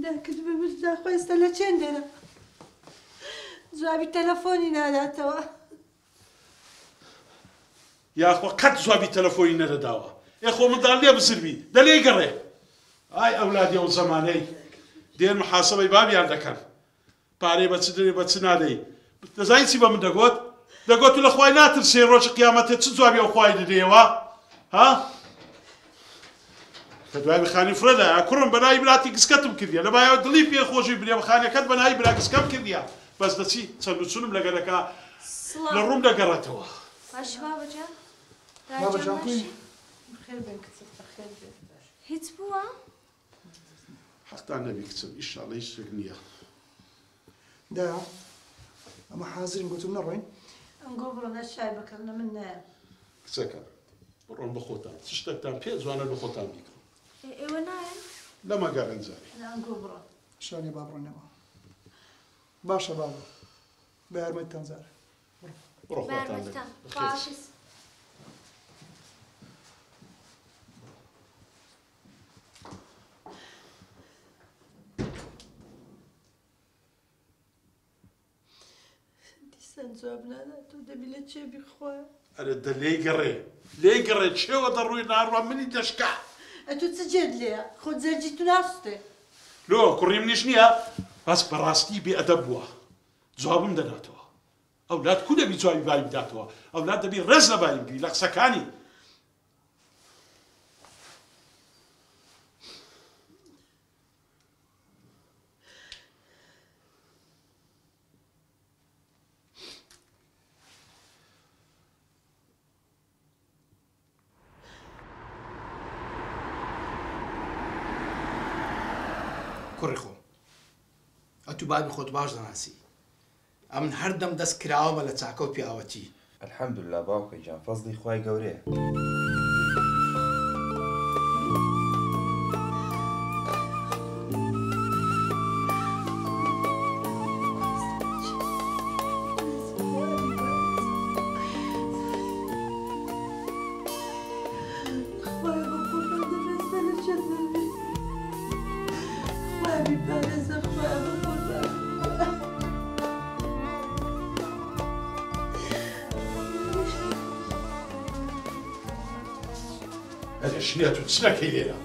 داکرد ببردا خۆستا لە چێندێرە جوابی تەلەفۆنی ناداتەوە یاخوا قەت جوابی تەلەفۆنی نەدەداوە خۆ منداڵ لێ بزربی دەلێ گەڕێ ئای ئەولادی ئەو زەمانەی دێن محاسەبەی بابیان دەکەن پارەی بە چ دەرێ بە چ نادەی دەزانی چی بە من دەگوت دەگوت لە خوای ناترسێ ڕۆژی قیامەتێ چ جوابی ئەو خوای دەدەیەوە ها کە دوای بخانی فرەدایە کوڕم بەناوی براتی گسکەتم کردیە لە بایەوە دڵی پێ خۆشی برێ بەخانەکەت بەناوی برا گسکەم کردیە بەس دەچی چەند و چونم لەگەرەکە لە ڕووم دەگەڕێتەوە باش بابەجان بابەجان خێر بێن کچت بەخێر بێت هیچ بووە؟ حەقتان نەبی کچم ئیشاڵڵا هیچ شتێک نییە دایە ئەمە حازرین گوتم نەڕۆین ئەمگۆ بڕۆنە شای بکەن من نایە کچەکە بڕۆن بە خۆتان چ شتێکتان پێ جوانە بە خۆتان بیکڕن ئێوە نایەن؟ لەمە گەڕەنجاری ئەمگۆ بڕۆ شانی با بڕۆنەوە باشە بابە بە یارمەتتان زارە بڕۆ خۆتان بارمەتان خواحافظ دیسان جواب ناداتەوە دەبی لە چێ بیخوایە ئەرە دە لێی گەڕێ چێوە دەڕووی ناڕوە منی دەشکا ئەتو چ جێت لێیە خۆت زەرجی تو ناستێ لۆ کوڕیم نیش نییە بەس بەڕاستی بێئەدەب بووە جوابم دەداتەوە ئەولاد کو دەبی جوابی بای بداتەوە ئەولاد دەبی ڕێز لە بای بی لە قسەکانی کوڕی خۆ ئەتو بابی خۆت باش دەناسی ئەمن هەردەم دەست کراوە لە چاکە و پیاوەتی الحەمدوللا باوکەی جان فەزلی خوای گەورەیە شنیە تو چ نەکەی لێرە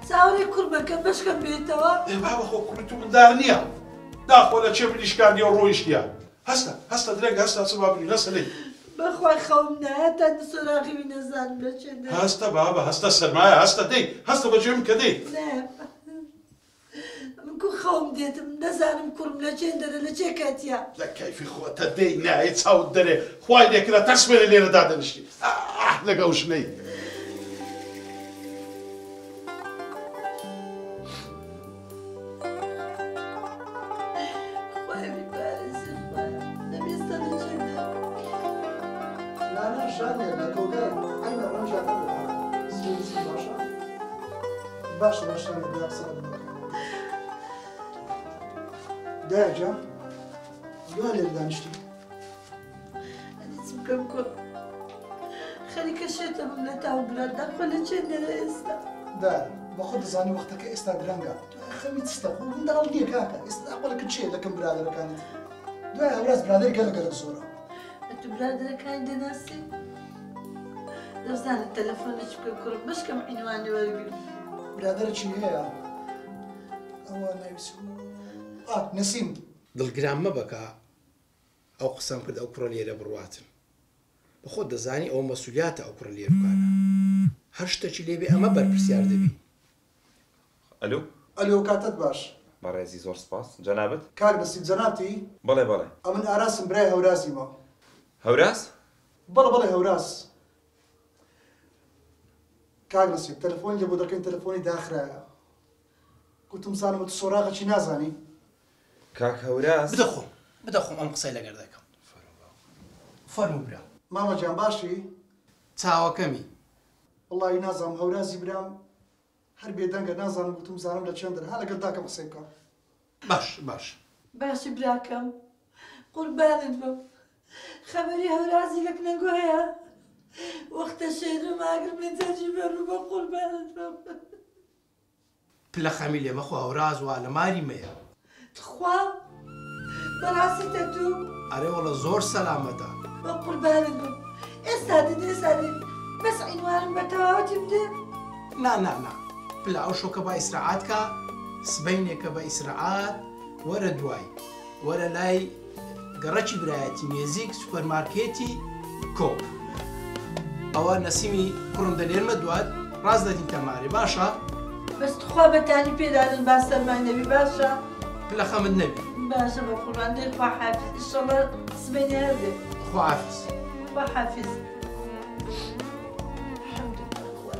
چاوەڕێ کوڕ بەکە بەشکەم بێتەوە بابە خۆ کوڕی تو مندار نییە داخۆ لە چێ بریشکاندی و ڕۆیشتیە هەستە درێنگ هەستا چ بابنی لەسە لێ بەخوای خەوم نایە تا سۆراغیوی نەزانم لە چێ هەستە بابە هەستە سەرمایە هەستە دەی هەستە بەجێم کە دەی من کو خەوم دێتم نەزانم کوڕم لە چێن دەرە لە چێ کاتیا لە کەیفی خۆتە دەی نایە چاوت دەرێ خوای لێکرا تەرسمێنە لێرە دادەنیشتی لەگە وشنەی باشە باشانی بیا قسە بکەم دایە جان دوای لێرە دانیشتی هەنیچ بکەم کوڕ خەریکە شێتە بم لە تاو برادان خۆ لە چێن دەرە ئێستا دایە بە خۆ دەزانی وەختەکە ئێستا درەنگە خەمی چستە خۆ منداڵ نییە کاکە ئێستا ئەوڵەکە چێ دەکەم برادەرەکانت دوای هەوراز برادەری گەلە گەلک زۆرە ئەتو برادەرەکانی دەناسی دەزانێت تەلەفۆنێک بکە کوڕم بشکەم عینوانی وەرگرم برادەرە چی هەیە ئەوە ناویسی نەسیم دڵگران مەبەکە ئەو قسەم کرد ئەو کوڕە لێرە بڕواتن بە خۆت دەزانی ئەوە مەسوولیاتە ئەو کوڕە لێرکانە هەر شتێکی لێبێ ئەمە بەرپرسیار دەبی ئەلۆ کاتت باش بەڕێزی زۆر سپاس جەنابەت کاک نەسیم جەنابتی بەڵێ ئەمن ئاراسم برای هەورازیمە هەوراز بەڵێ هەوراز کاک نەسیم تەلەفۆنی لێ بۆ دەکەین تەلەفۆنی داخرایە گوتم زانم تو سۆراغەکی نازانی کاک هەوراز بدەخۆم ئەم قسەی لەگەر دەکەم فەرموو برا مامە جان باشی چاوەکەمی وڵی نازانم هەورازی برام هەر بێدەنگە نازانم گوتم زانم لە چێن دەر ها لەگەڵ داکەم قسەی بکەم باش باشی براکەم قوربانت بم خەبەری هەورازی لە کنەنگۆ هەیە وەختە شيرم اگر متجيب الربا قربان پلە خەمی لێ مەخوا هەوراز وا لە ماری مەیە تخوا براسي تتو ئەرێ وەڵە زۆر سەلامەتە قربان بم استادي استادي بس عنوان بتواوتي بدي نا نا نا پلە ئەو شۆکە با ئیسراعات کە سبەینێکە بە ئیسراعات وەرە دوای وەرە لای گەڕەکی برایەتی نێزیک سوپەرمارکێتی کۆ ئەوە نەسیمی کوڕم دەنێرمە دوات ڕاست دەدین تەمارێ باشە بس تخوا بتاني بيدادن باستر ما نبي باشا پلە خەمت نەبی باشا بقربان دي خوا حافظ ان شاء الله سبيني هذا خواحافز خوا حافظ الحمد لله خوا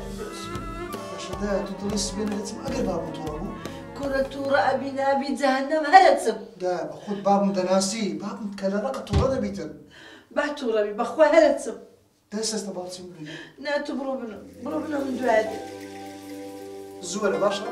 باشا تو دڵی سبێنە دەچم ئەگەر بابم تۆڕ بوو كرة تورا أبي نابي جهنم هرتسم دا بەخۆت بابم دەناسی بابم کە لە ڕقە تۆڕە دەبیتن بحتورا بي بخوا هرتسم دەست ئێستا باڵچیم بێنێ ناتو برو بنا من دوادي زووە لە باشە